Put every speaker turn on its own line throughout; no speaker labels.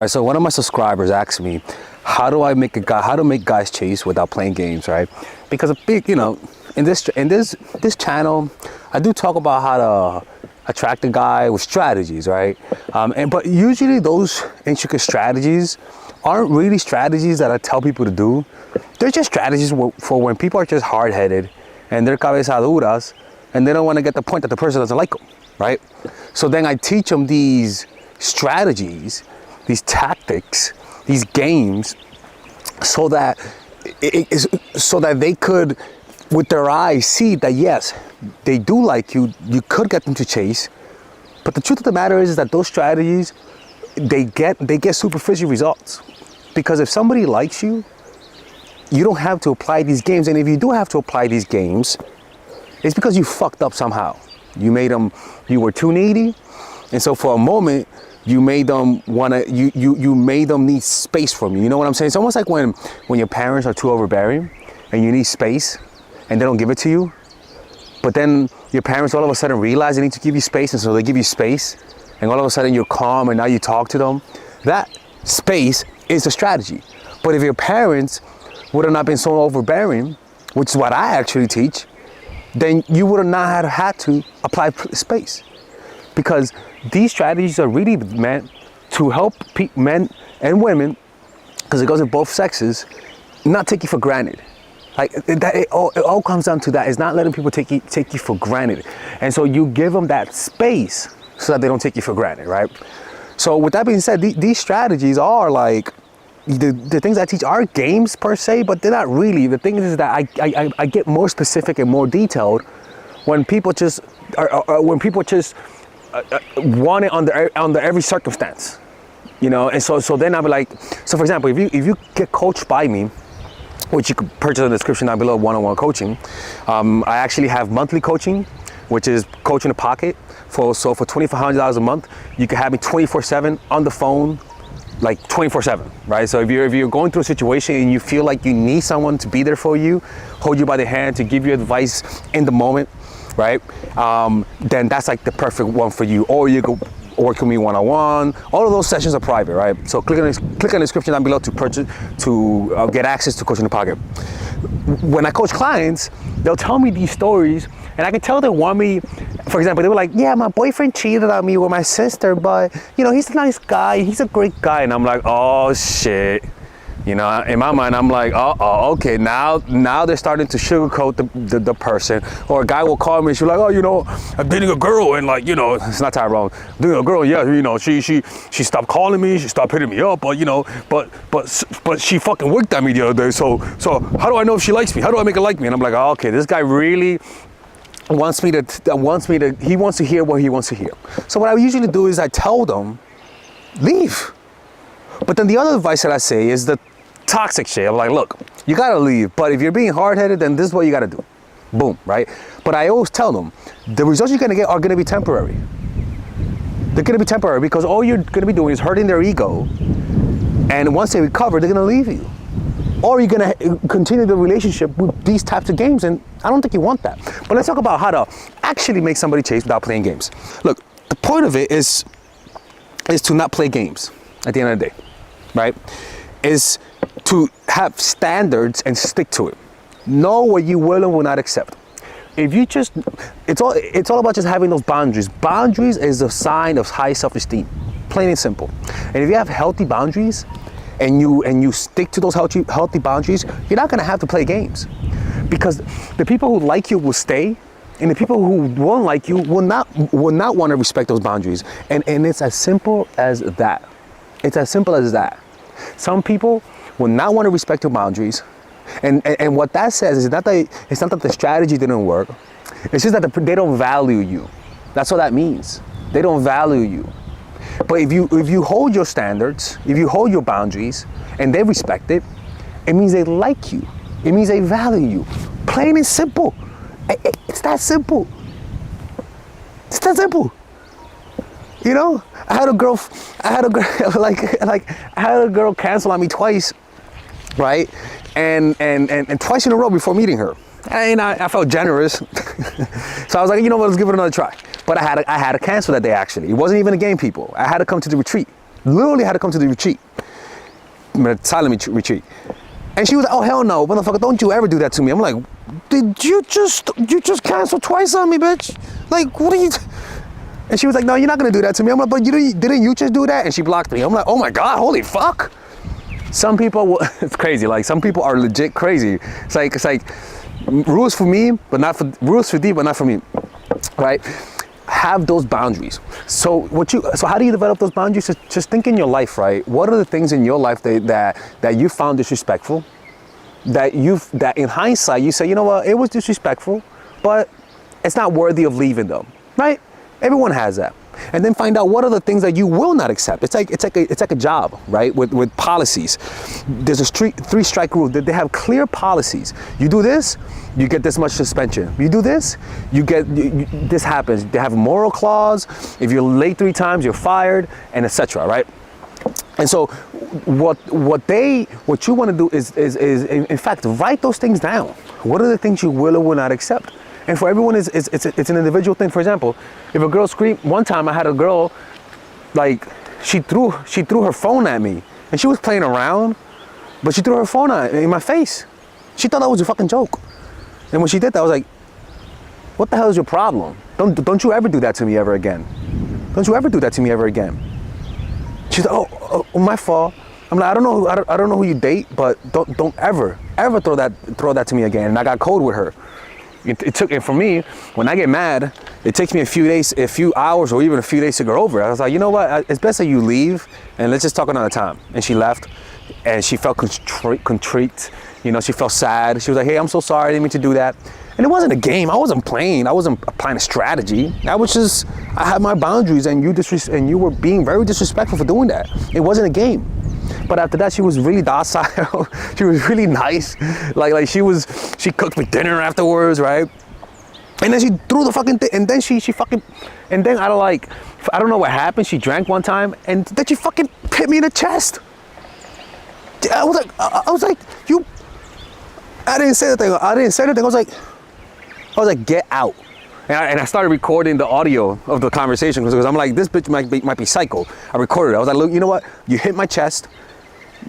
Right, so one of my subscribers asked me, how to make guys chase without playing games, right? Because a big, in this channel, I do talk about how to attract a guy with strategies, right? But usually those intricate strategies aren't really strategies that I tell people to do. They're just strategies for when people are just hard-headed and they're cabezaduras and they don't want to get the point that the person doesn't like them, right? So then I teach them these strategies, these tactics, these games, so that they could, with their eyes, see that yes, they do like you. You could get them to chase, but the truth of the matter is that those strategies, they get superficial results. Because if somebody likes you, you don't have to apply these games. And if you do have to apply these games, it's because you fucked up somehow. You were too needy, and so for a moment, you made them you made them need space from you. You know what I'm saying? It's almost like when your parents are too overbearing and you need space and they don't give it to you. But then your parents all of a sudden realize they need to give you space, and so they give you space, and all of a sudden you're calm and now you talk to them. That space is a strategy. But if your parents would have not been so overbearing, which is what I actually teach, then you would have not had to apply space. Because these strategies are really meant to help men and women, because it goes in both sexes, not take you for granted. Like it all comes down to that. It's not letting people take you for granted. And so you give them that space so that they don't take you for granted, right? So with that being said, these strategies are like, the things I teach are games per se, but they're not really. The thing is that I get more specific and more detailed when people just want it under every circumstance, and so then I'll be like, so for example, if you get coached by me, which you could purchase in the description down below, one-on-one coaching, I actually have monthly coaching, which is coach in the pocket. For $2,500 a month, you can have me 24/7 on the phone, like 24/7, right? So if you're going through a situation and you feel like you need someone to be there for you, hold you by the hand, to give you advice in the moment, right? Then that's like the perfect one for you. Or you go work with me one-on-one. All of those sessions are private, right? So click on the description down below to get access to Coach in the Pocket. When I coach clients, they'll tell me these stories, and I can tell they want me. For example, they were like, yeah, my boyfriend cheated on me with my sister, but he's a nice guy, he's a great guy. And I'm like, oh shit. In my mind, I'm like, okay, now they're starting to sugarcoat the person. Or a guy will call me and she's like, I'm dating a girl, and like, it's not Tyrone. Dating a girl, yeah, she stopped calling me, she stopped hitting me up, but she fucking worked at me the other day. So how do I know if she likes me? How do I make her like me? And I'm like, okay, this guy really he wants to hear what he wants to hear. So what I usually do is I tell them, leave. But then the other advice that I say is the toxic shit. I'm like, look, you gotta leave, but if you're being hard-headed, then this is what you gotta do. Boom, right? But I always tell them, the results you're gonna get are gonna be temporary. They're gonna be temporary because all you're gonna be doing is hurting their ego, and once they recover, they're gonna leave you. Or you're gonna continue the relationship with these types of games, and I don't think you want that. But let's talk about how to actually make somebody chase without playing games. Look, the point of it is to not play games at the end of the day, right? Is to have standards and stick to it. Know what you will and will not accept. If you just, it's all about just having those boundaries. Boundaries is a sign of high self-esteem, plain and simple. And if you have healthy boundaries, and you stick to those healthy boundaries, you're not gonna have to play games. Because the people who like you will stay, and the people who won't like you will not want to respect those boundaries. And it's as simple as that. It's as simple as that. Some people will not want to respect your boundaries. And what that says is it's not that the strategy didn't work. It's just that they don't value you. That's what that means. They don't value you. But if you hold your standards, if you hold your boundaries, and they respect it, it means they like you. It means they value you. Plain and simple. It's that simple. It's that simple. I had a girl cancel on me twice, right? And twice in a row before meeting her. And I felt generous. So I was like, let's give it another try. But I had to cancel that day, actually. It wasn't even a game, people. I had to come to the retreat literally had to come to the retreat, the silent retreat. And she was like, oh, hell no, motherfucker, don't you ever do that to me. I'm like, did you just cancel twice on me, bitch? Like, what are you... And she was like, no, you're not gonna do that to me. I'm like, but didn't you just do that? And she blocked me. I'm like, oh my God, holy fuck. Some people, it's crazy. Like, some people are legit crazy. It's like rules for me, but not for, rules for thee, but not for me, right? Have those boundaries. So how do you develop those boundaries? Just think in your life, right? What are the things in your life that you found disrespectful? That in hindsight you say, you know what, it was disrespectful, but it's not worthy of leaving them, right? Everyone has that. And then find out what are the things that you will not accept. It's like a job, right? With policies. There's a 3-strike rule. That they have clear policies. You do this, you get this much suspension. You do this, you get this happens. They have a moral clause. If you're late 3 times, you're fired, and etc. Right? And so, what you want to do is in fact write those things down. What are the things you will or will not accept? And for everyone, it's an individual thing. For example, if a girl screamed, one time I had a girl, like, she threw her phone at me, and she was playing around, but she threw her phone in my face. She thought that was a fucking joke. And when she did that, I was like, what the hell is your problem? Don't you ever do that to me ever again. Don't you ever do that to me ever again. She's like, oh, my fault. I'm like, I don't know who you date, but don't ever throw that to me again. And I got cold with her. It took, and for me, when I get mad, it takes me a few hours, or even a few days to get over it. I was like, you know what? It's best that you leave, and let's just talk another time. And she left, and she felt contrite. You know, she felt sad. She was like, hey, I'm so sorry. I didn't mean to do that. And it wasn't a game. I wasn't playing. I wasn't applying a strategy. I had my boundaries, and you were being very disrespectful for doing that. It wasn't a game. But after that, she was really docile. She was really nice. Like she cooked me dinner afterwards, right? And then she threw the fucking thing, and then she fucking, and then I don't know what happened. She drank one time, and then she fucking hit me in the chest. I was like, you. I didn't say anything. I was like, get out. And I started recording the audio of the conversation because I'm like, this bitch might be psycho. I recorded it. I was like, look, you know what? You hit my chest.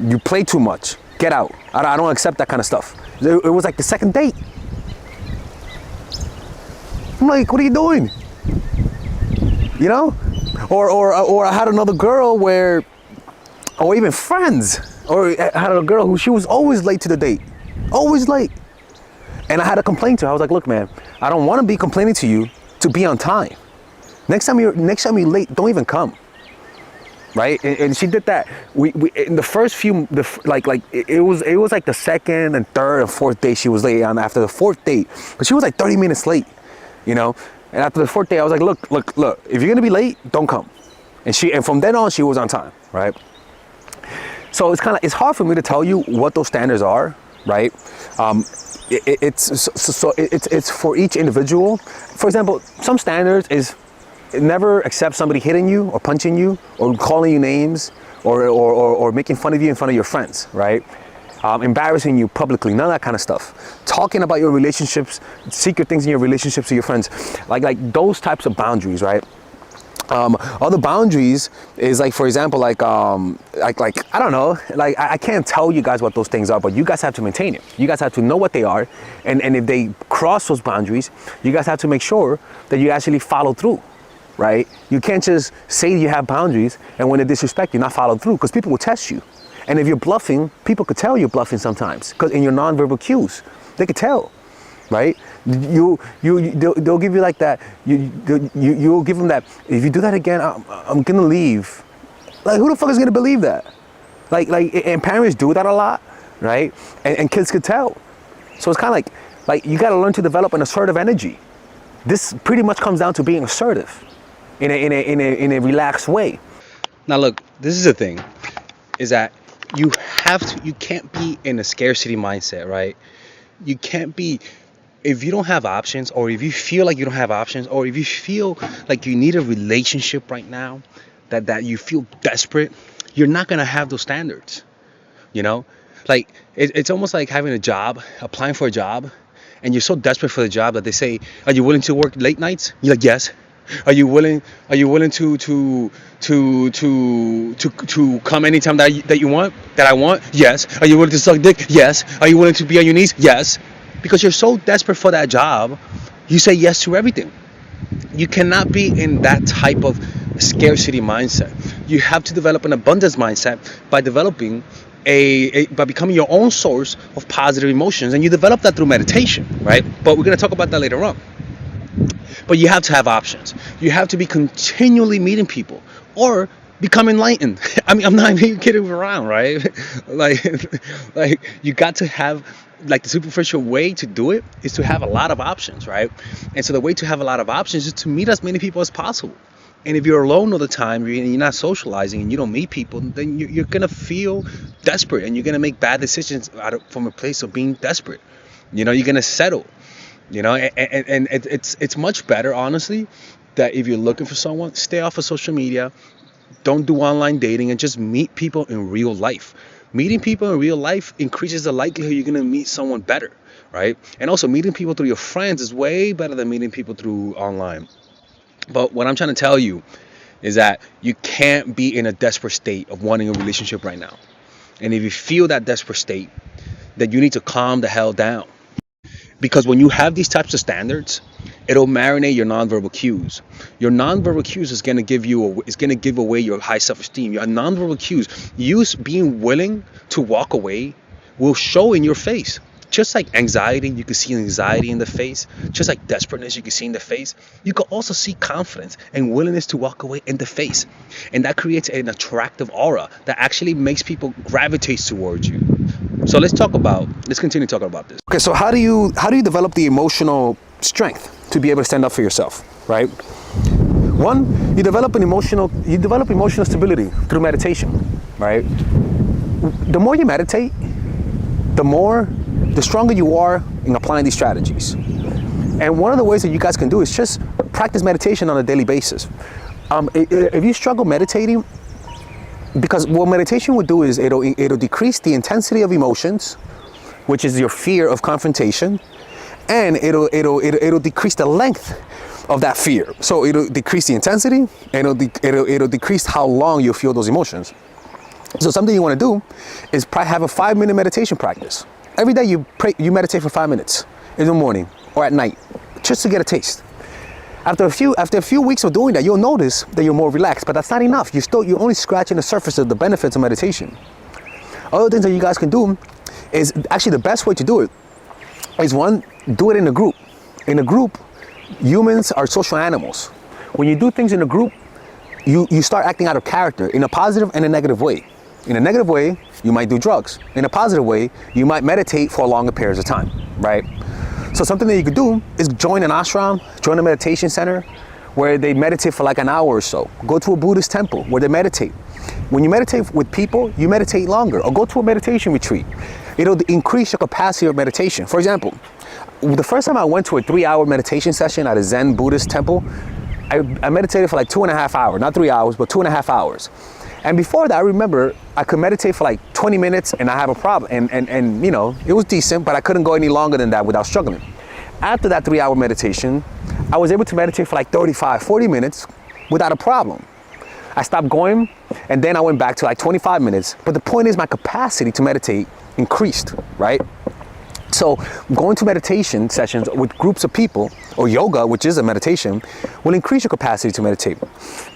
You play too much. Get out. I don't accept that kind of stuff. It was like the second date. I'm like, what are you doing? You know? Or I had another girl or even friends. Or I had a girl who she was always late to the date. Always late. And I had to complain to her. I was like, look, man, I don't want to be complaining to you to be on time. Next time you're late, don't even come. Right? And she did that. We in the first few, it was like the second and third and fourth day she was late on. After the 4th date, but she was like 30 minutes late, you know. And after the 4th day, I was like, look, if you're gonna be late, don't come. And from then on, she was on time, right? So it's hard for me to tell you what those standards are, right? It's for each individual. For example, some standards is never accept somebody hitting you or punching you or calling you names or making fun of you in front of your friends, right? Embarrassing you publicly, none of that kind of stuff. Talking about your relationships, secret things in your relationships with your friends, like those types of boundaries, right? Other boundaries is like, for example, like I don't know, like I can't tell you guys what those things are, but you guys have to maintain it. You guys have to know what they are, and if they cross those boundaries, you guys have to make sure that you actually follow through, right? You can't just say you have boundaries and when they disrespect you, not follow through, because people will test you. And if you're bluffing, people could tell you're bluffing sometimes, because in your nonverbal cues, they could tell. Right? They'll give you like that. You'll give them that. If you do that again, I'm gonna leave. Like, who the fuck is gonna believe that? Like, and parents do that a lot, right? And kids could tell. So it's kind of like you gotta learn to develop an assertive energy. This pretty much comes down to being assertive, in a relaxed way.
Now, look, this is the thing, is that you can't be in a scarcity mindset, right? You can't be. If you don't have options, or if you feel like you don't have options, or if you feel like you need a relationship right now, that you feel desperate, you're not going to have those standards, you know? Like, it's almost like having a job, applying for a job, and you're so desperate for the job that they say, are you willing to work late nights? You're like, yes. Are you willing? Are you willing to come anytime that you want? That I want? Yes. Are you willing to suck dick? Yes. Are you willing to be on your knees? Yes. Because you're so desperate for that job, you say yes to everything. You cannot be in that type of scarcity mindset. You have to develop an abundance mindset by developing by becoming your own source of positive emotions, and you develop that through meditation, right? But we're going to talk about that later on. But you have to have options. You have to be continually meeting people or become enlightened. I mean, I'm not even kidding around, right? like like you got to have, like, the superficial way to do it is to have a lot of options, right? And so the way to have a lot of options is to meet as many people as possible. And if you're alone all the time, you're not socializing, and you don't meet people, then you're going to feel desperate, and you're going to make bad decisions from a place of being desperate. You're going to settle. And it's much better, honestly, that if you're looking for someone, stay off of social media, don't do online dating, and just meet people in real life. Meeting people in real life increases the likelihood you're going to meet someone better, right? And also, meeting people through your friends is way better than meeting people through online. But what I'm trying to tell you is that you can't be in a desperate state of wanting a relationship right now. And if you feel that desperate state, then you need to calm the hell down. Because when you have these types of standards, it'll marinate your nonverbal cues. Your nonverbal cues is going to give away your high self-esteem. Your nonverbal cues, you being willing to walk away, will show in your face. Just like anxiety, you can see anxiety in the face. Just like desperateness, you can see in the face. You can also see confidence and willingness to walk away in the face. And that creates an attractive aura that actually makes people gravitate towards you. So let's continue talking about this.
Okay, so how do you develop the emotional strength to be able to stand up for yourself, right? One, you develop emotional stability through meditation, right? The more you meditate, the stronger you are in applying these strategies. And one of the ways that you guys can do is just practice meditation on a daily basis. If you struggle meditating, because what meditation would do is it'll decrease the intensity of emotions, which is your fear of confrontation, and it'll decrease the length of that fear. So it'll decrease the intensity, and it'll decrease how long you'll feel those emotions. So something you want to do is have a 5-minute meditation practice. Every day you meditate for 5 minutes in the morning or at night, just to get a taste. After a few weeks of doing that, you'll notice that you're more relaxed, but that's not enough. You're only scratching the surface of the benefits of meditation. Other things that you guys can do is, actually the best way to do it is, one, do it in a group. In a group, humans are social animals. When you do things in a group, you start acting out of character in a positive and a negative way. In a negative way, you might do drugs. In a positive way, you might meditate for longer periods of time, right? So something that you could do is join an ashram, join a meditation center where they meditate for like an hour or so. Go to a Buddhist temple where they meditate. When you meditate with people, you meditate longer, or go to a meditation retreat. It'll increase your capacity of meditation. For example, the first time I went to a 3-hour meditation session at a Zen Buddhist temple, I meditated for like 2.5 hours, not 3 hours, but 2.5 hours. And before that, I remember I could meditate for like 20 minutes and I have a problem. And it was decent, but I couldn't go any longer than that without struggling. After that 3-hour meditation, I was able to meditate for like 35, 40 minutes without a problem. I stopped going, and then I went back to like 25 minutes. But the point is, my capacity to meditate increased, right? So going to meditation sessions with groups of people, or yoga, which is a meditation, will increase your capacity to meditate.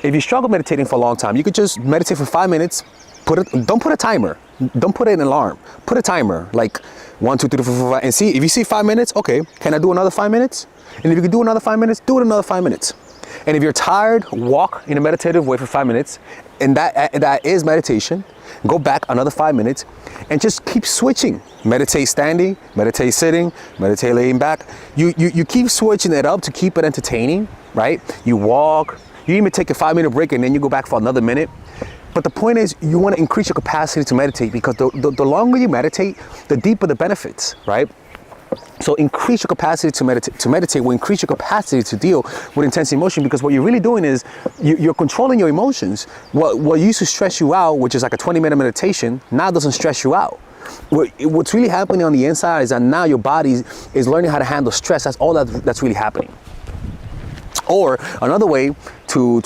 If you struggle meditating for a long time, you could just meditate for 5 minutes. Don't put a timer. Don't put an alarm. Put a timer, like 1, 2, 3, 4, 5, and see if you see 5 minutes. Okay, can I do another 5 minutes? And if you can do another 5 minutes, do it another 5 minutes. And if you're tired, walk in a meditative way for 5 minutes, and that is meditation. Go back another 5 minutes and just keep switching. Meditate standing, meditate sitting, meditate laying back. You keep switching it up to keep it entertaining, right? You walk, you even take a 5-minute break and then you go back for another minute. But the point is, you want to increase your capacity to meditate, because the longer you meditate, the deeper the benefits, right? So increase your capacity to meditate will increase your capacity to deal with intense emotion, because what you're really doing is you're controlling your emotions. What used to stress you out, which is like a 20-minute meditation, now doesn't stress you out. What's really happening on the inside is that now your body is learning how to handle stress. That's all that's really happening. Or another way to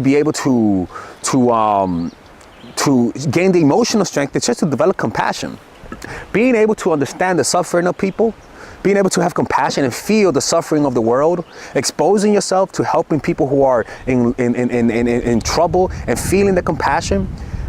be able to gain the emotional strength is just to develop compassion. Being able to understand the suffering of people, being able to have compassion and feel the suffering of the world, exposing yourself to helping people who are in trouble and feeling the compassion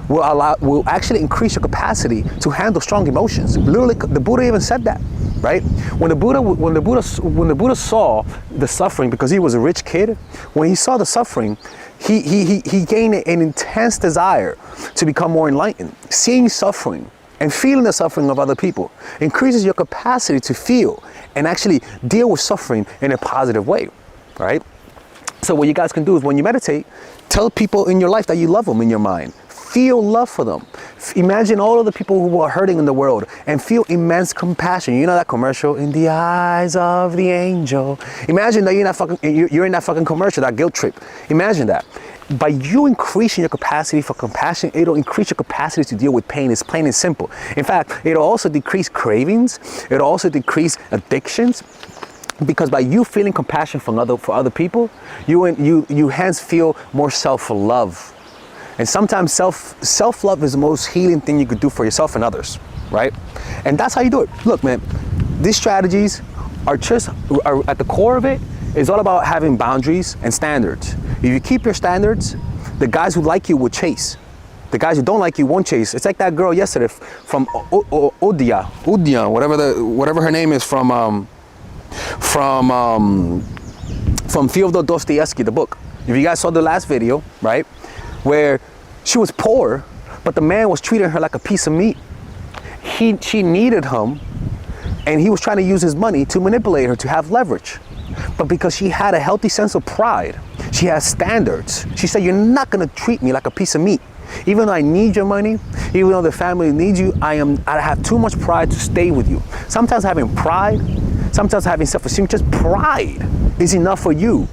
will actually increase your capacity to handle strong emotions. Literally, the Buddha even said that, right? When the Buddha saw the suffering, because he was a rich kid, when he saw the suffering, he gained an intense desire to become more enlightened. Seeing suffering and feeling the suffering of other people increases your capacity to feel and actually deal with suffering in a positive way, right? So what you guys can do is when you meditate, tell people in your life that you love them in your mind. Feel love for them. Imagine all of the people who are hurting in the world and feel immense compassion. You know that commercial, in the eyes of the angel. Imagine that you're in that fucking commercial, that guilt trip. Imagine that. By you increasing your capacity for compassion, it'll increase your capacity to deal with pain. It's plain and simple. In fact, it'll also decrease cravings. It'll also decrease addictions. Because by you feeling compassion for other people, you hence feel more self-love. And sometimes self-love is the most healing thing you could do for yourself and others, right? And that's how you do it. Look, man, these strategies are at the core of it, is all about having boundaries and standards. If you keep your standards, the guys who like you will chase. The guys who don't like you won't chase. It's like that girl yesterday from Udia, whatever her name is, from Fyodor Dostoevsky, the book. If you guys saw the last video, right, where she was poor, but the man was treating her like a piece of meat. She needed him, and he was trying to use his money to manipulate her, to have leverage. But because she had a healthy sense of pride, she has standards. She said, you're not gonna treat me like a piece of meat. Even though I need your money, even though the family needs you, I have too much pride to stay with you. Sometimes having pride, sometimes having self-esteem, just pride is enough for you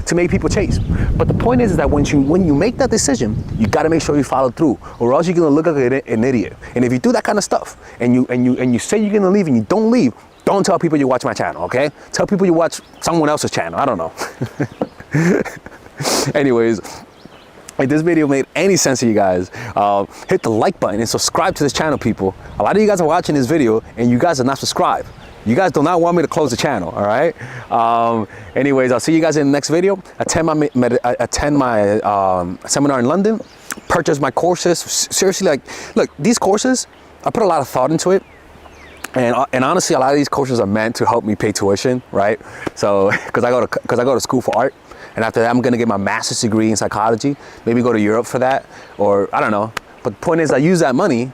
to make people chase. But the point is that when you make that decision, you gotta make sure you follow through, or else you're gonna look like an idiot. And if you do that kind of stuff, and you say you're gonna leave and you don't leave, don't tell people you watch my channel, okay? Tell people you watch someone else's channel, I don't know. Anyways, if this video made any sense to you guys, hit the like button and subscribe to this channel, people. A lot of you guys are watching this video and you guys are not subscribed. You guys do not want me to close the channel, all right? Anyways, I'll see you guys in the next video. Attend my seminar in London. Purchase my courses. Seriously, look, these courses, I put a lot of thought into it. And honestly, a lot of these courses are meant to help me pay tuition, right? So, because I go to school for art, and after that, I'm gonna get my master's degree in psychology. Maybe go to Europe for that, or I don't know. But the point is, I use that money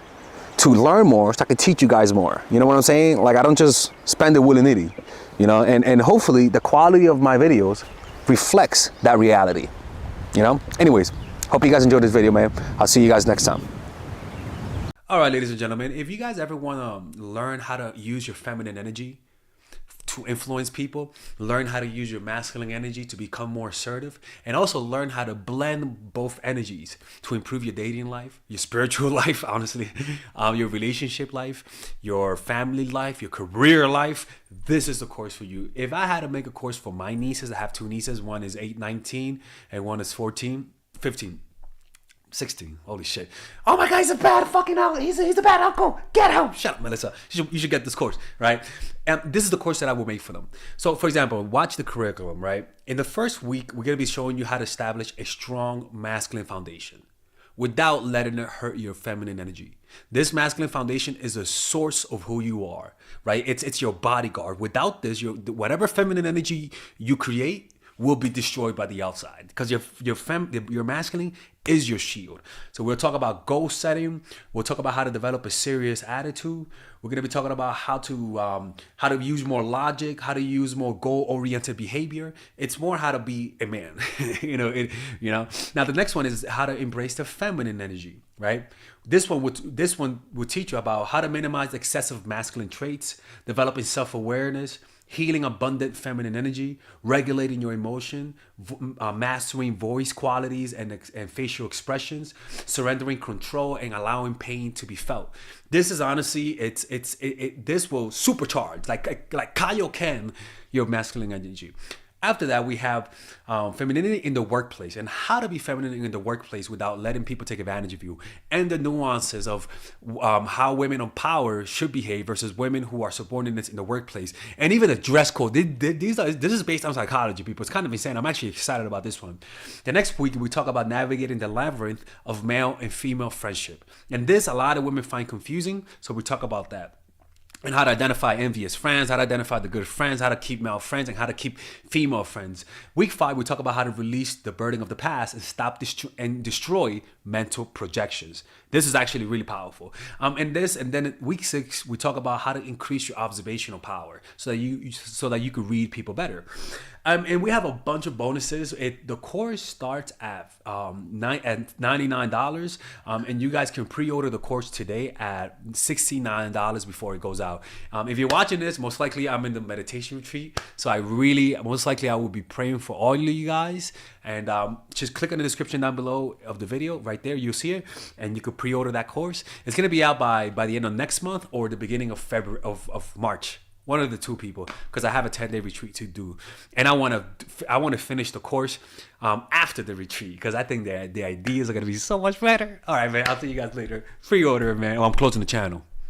to learn more, so I can teach you guys more. You know what I'm saying? Like, I don't just spend it willy-nilly, you know. And hopefully, the quality of my videos reflects that reality. You know. Anyways, hope you guys enjoyed this video, man. I'll see you guys next time. All right, ladies and gentlemen, if you guys ever want to learn how to use your feminine energy to influence people, learn how to use your masculine energy to become more assertive, and also learn how to blend both energies to improve your dating life, your spiritual life, honestly, your relationship life, your family life, your career life, this is the course for you. If I had to make a course for my nieces, I have two nieces, one is 19 and one is 15. 16. Holy shit. Oh my God, he's a bad fucking uncle. He's a bad uncle. Get him. Shut up, Melissa. You should get this course, right? And this is the course that I will make for them. So, for example, watch the curriculum, right? In the first week, we're going to be showing you how to establish a strong masculine foundation without letting it hurt your feminine energy. This masculine foundation is a source of who you are, right? It's your bodyguard. Without this, whatever feminine energy you create will be destroyed by the outside, because your masculine is your shield. So we'll talk about goal setting. We'll talk about how to develop a serious attitude. We're going to be talking about how to use more logic, how to use more goal-oriented behavior. It's more how to be a man. you know. Now the next one is how to embrace the feminine energy, right? This one would teach you about how to minimize excessive masculine traits, developing self-awareness, healing abundant feminine energy, regulating your emotion, mastering voice qualities and facial expressions, surrendering control, and allowing pain to be felt. This is honestly, this will supercharge, like Kaioken, your masculine energy. After that, we have femininity in the workplace and how to be feminine in the workplace without letting people take advantage of you, and the nuances of how women of power should behave versus women who are subordinates in the workplace, and even the dress code. This is based on psychology, people. It's kind of insane. I'm actually excited about this one. The next week, we talk about navigating the labyrinth of male and female friendship. And this, a lot of women find confusing, so we talk about that. And how to identify envious friends, how to identify the good friends, how to keep male friends, and how to keep female friends. Week 5, we talk about how to release the burden of the past and stop and destroy mental projections. This is actually really powerful. And then week 6, we talk about how to increase your observational power so that you could read people better. And we have a bunch of bonuses. The course starts at $99, and you guys can pre-order the course today at $69 before it goes out. If you're watching this, most likely I'm in the meditation retreat, so I will be praying for all of you guys. And just click on the description down below of the video. Right there, you'll see it, and you could pre-order that course. It's gonna be out by the end of next month or the beginning of February of March. One of the two, people, because I have a 10-day retreat to do, and I want to finish the course after the retreat, because I think the ideas are gonna be so much better. All right, man. I'll see you guys later. Pre-order, man. Oh, I'm closing the channel.